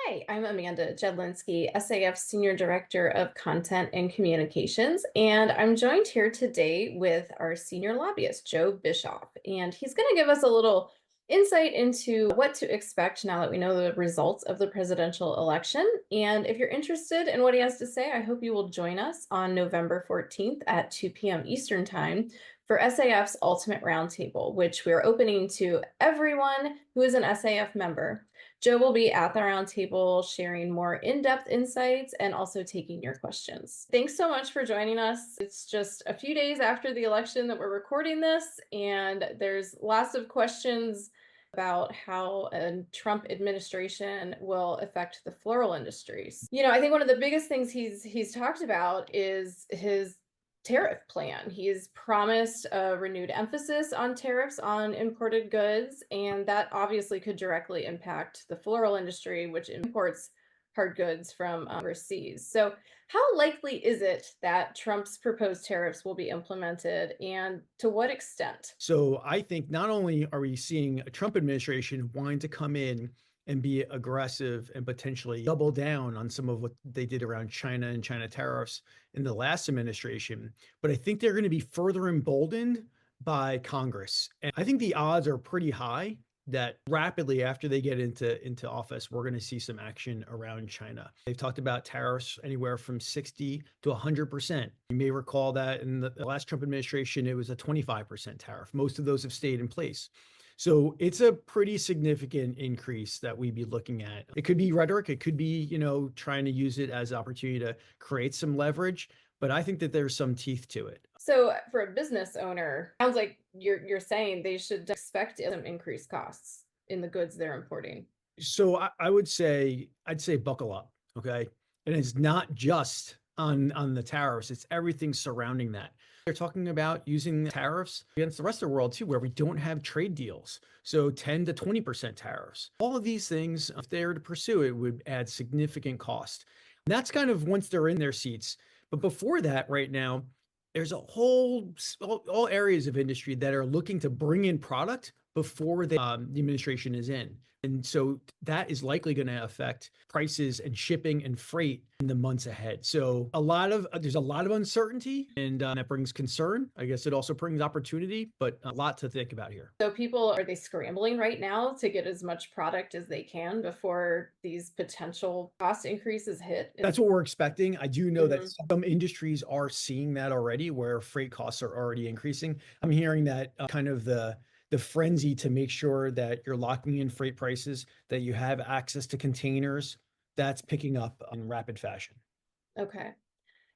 Hi, I'm Amanda Jedlinski, SAF Senior Director of Content and Communications, and I'm joined here today with our senior lobbyist, Joe Bischoff, and he's going to give us a little insight into what to expect now that we know the results of the presidential election. And if you're interested in what he has to say, I hope you will join us on November 14th at 2 p.m. Eastern Time for SAF's Ultimate Roundtable, which we're opening to everyone who is an SAF member. Joe will be at the roundtable sharing more in-depth insights and also taking your questions. Thanks so much for joining us. It's just a few days after the election that we're recording this, and there's lots of questions about how a Trump administration will affect the floral industries. I think one of the biggest things he's talked about is his tariff plan. He's promised a renewed emphasis on tariffs on imported goods, and that obviously could directly impact the floral industry, which imports hard goods from overseas. So, how likely is it that Trump's proposed tariffs will be implemented, and to what extent? So I think not only are we seeing a Trump administration wanting to come in and be aggressive and potentially double down on some of what they did around China and China tariffs in the last administration, but I think they're going to be further emboldened by Congress. And I think the odds are pretty high that rapidly after they get into office, we're going to see some action around China. They've talked about tariffs anywhere from 60 to 100%. You may recall that in the last Trump administration, it was a 25% tariff. Most of those have stayed in place. So it's a pretty significant increase that we'd be looking at. It could be rhetoric. It could be, trying to use it as an opportunity to create some leverage. But I think that there's some teeth to it. So, for a business owner, sounds like you're saying they should expect some increased costs in the goods they're importing. So I would say, I'd say buckle up. Okay. And it's not just on the tariffs, it's everything surrounding that. They're talking about using tariffs against the rest of the world too, where we don't have trade deals. So 10 to 20% tariffs. All of these things, if they were to pursue it, would add significant cost. And that's kind of once they're in their seats. But before that, right now, there's a whole all areas of industry that are looking to bring in product before the administration is in. And so that is likely going to affect prices and shipping and freight in the months ahead. So there's a lot of uncertainty, and that brings concern. I guess it also brings opportunity, but a lot to think about here. So are they scrambling right now to get as much product as they can before these potential cost increases hit? That's what we're expecting. I do know that Mhm. some industries are seeing that already, where freight costs are already increasing. I'm hearing that kind of the frenzy to make sure that you're locking in freight prices, that you have access to containers, that's picking up in rapid fashion. Okay.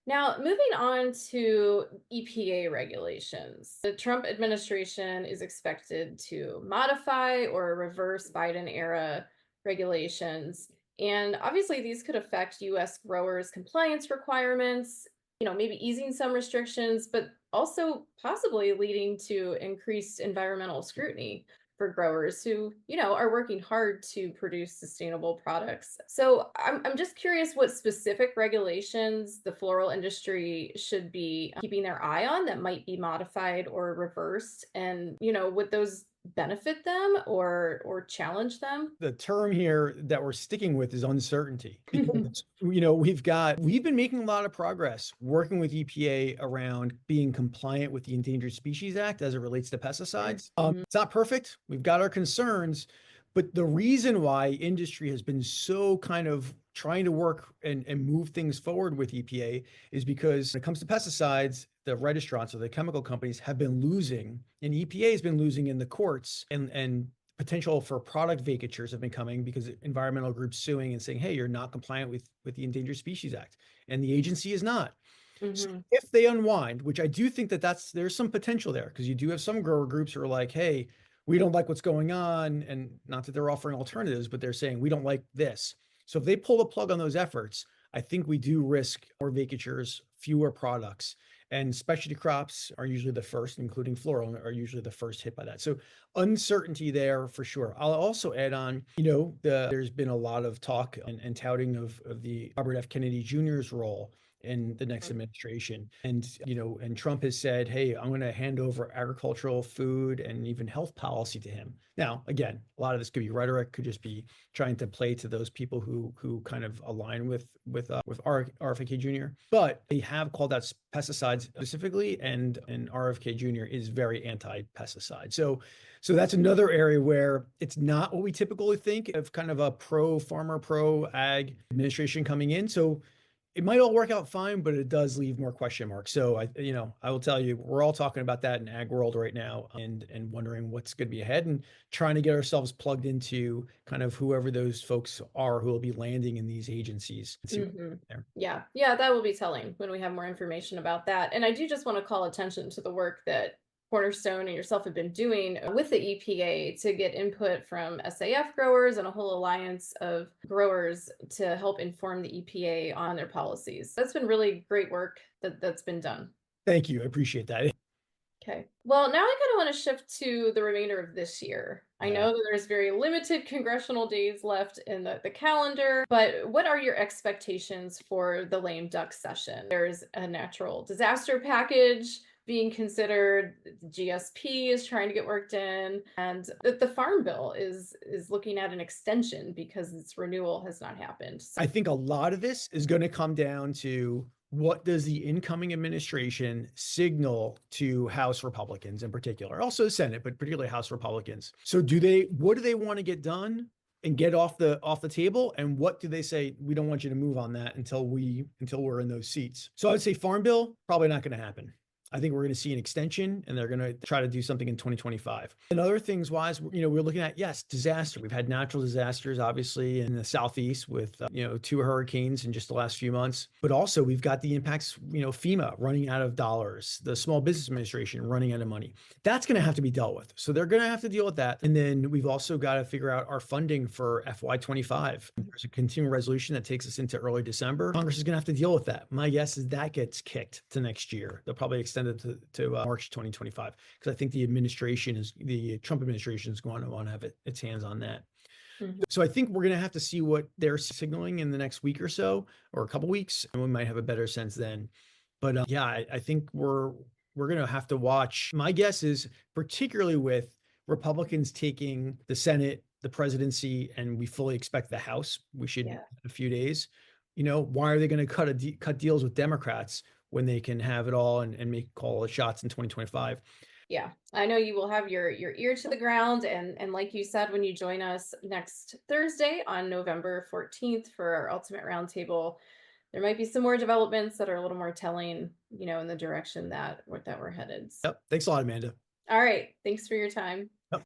Now, moving on to EPA regulations. The Trump administration is expected to modify or reverse Biden era regulations. And obviously, these could affect US growers' compliance requirements, maybe easing some restrictions, but also possibly leading to increased environmental scrutiny for growers who, are working hard to produce sustainable products. So I'm just curious what specific regulations the floral industry should be keeping their eye on that might be modified or reversed. And, would those benefit them or challenge them? The term here that we're sticking with is uncertainty because, we've been making a lot of progress working with EPA around being compliant with the Endangered Species Act as it relates to pesticides. Mhm. It's not perfect. We've got our concerns, but the reason why industry has been so kind of trying to work and move things forward with EPA is because when it comes to pesticides, the registrants or the chemical companies have been losing, and EPA has been losing in the courts, and potential for product vacatures have been coming because environmental groups suing and saying, hey, you're not compliant with the Endangered Species Act, and the agency is not. So Mhm. if they unwind, which I do think there's some potential there, because you do have some grower groups who are like, hey, we don't like what's going on, and not that they're offering alternatives, but they're saying we don't like this. So if they pull the plug on those efforts, I think we do risk more vacatures, fewer products, and specialty crops are usually the first, including floral, are usually the first hit by that. So uncertainty there for sure. I'll also add on, there's been a lot of talk and touting of the Robert F. Kennedy Jr.'s role in the next Mhm. administration. And, and Trump has said, hey, I'm going to hand over agricultural, food, and even health policy to him. Now, again, a lot of this could be rhetoric, could just be trying to play to those people who kind of align with RFK Jr. But they have called out pesticides specifically, and RFK Jr. is very anti-pesticide. So that's another area where it's not what we typically think of, kind of a pro farmer, pro ag administration coming in. So it might all work out fine, but it does leave more question marks. So I will tell you, we're all talking about that in ag world right now, and wondering what's going to be ahead, and trying to get ourselves plugged into kind of whoever those folks are who will be landing in these agencies and see what's Mhm. there. Yeah, yeah, that will be telling when we have more information about that. And I do just want to call attention to the work that Cornerstone and yourself have been doing with the EPA to get input from SAF growers and a whole alliance of growers to help inform the EPA on their policies. That's been really great work that's been done. Thank you. I appreciate that. Okay. Well, now I kind of want to shift to the remainder of this year. I Yeah. know that there's very limited congressional days left in the calendar, but what are your expectations for the lame duck session? There's a natural disaster package being considered, the GSP is trying to get worked in, and the Farm Bill is looking at an extension because its renewal has not happened. I think a lot of this is going to come down to what does the incoming administration signal to House Republicans in particular, also Senate, but particularly House Republicans. So what do they want to get done and get off the table? And what do they say, we don't want you to move on that until we're in those seats? So I would say Farm Bill, probably not going to happen. I think we're going to see an extension, and they're going to try to do something in 2025. And other things wise, we're looking at, yes, disaster. We've had natural disasters, obviously, in the Southeast with, 2 hurricanes in just the last few months. But also we've got the impacts, FEMA running out of dollars, the Small Business Administration running out of money. That's going to have to be dealt with. So they're going to have to deal with that. And then we've also got to figure out our funding for FY25. There's a continuing resolution that takes us into early December. Congress is going to have to deal with that. My guess is that gets kicked to next year. They'll probably extend it to March 2025, because I think the Trump administration is going to want to have its hands on that. Mhm. So I think we're going to have to see what they're signaling in the next week or so, or a couple weeks, and we might have a better sense then. But yeah, I think we're going to have to watch. My guess is, particularly with Republicans taking the Senate, the presidency, and we fully expect the House, we should in Yeah. a few days. Why are they going to cut deals with Democrats when they can have it all and make call shots in 2025? Yeah, I know you will have your ear to the ground, and like you said, when you join us next Thursday on November 14th for our ultimate roundtable, there might be some more developments that are a little more telling, in the direction that we're headed. Yep. Thanks a lot, Amanda. All right, thanks for your time.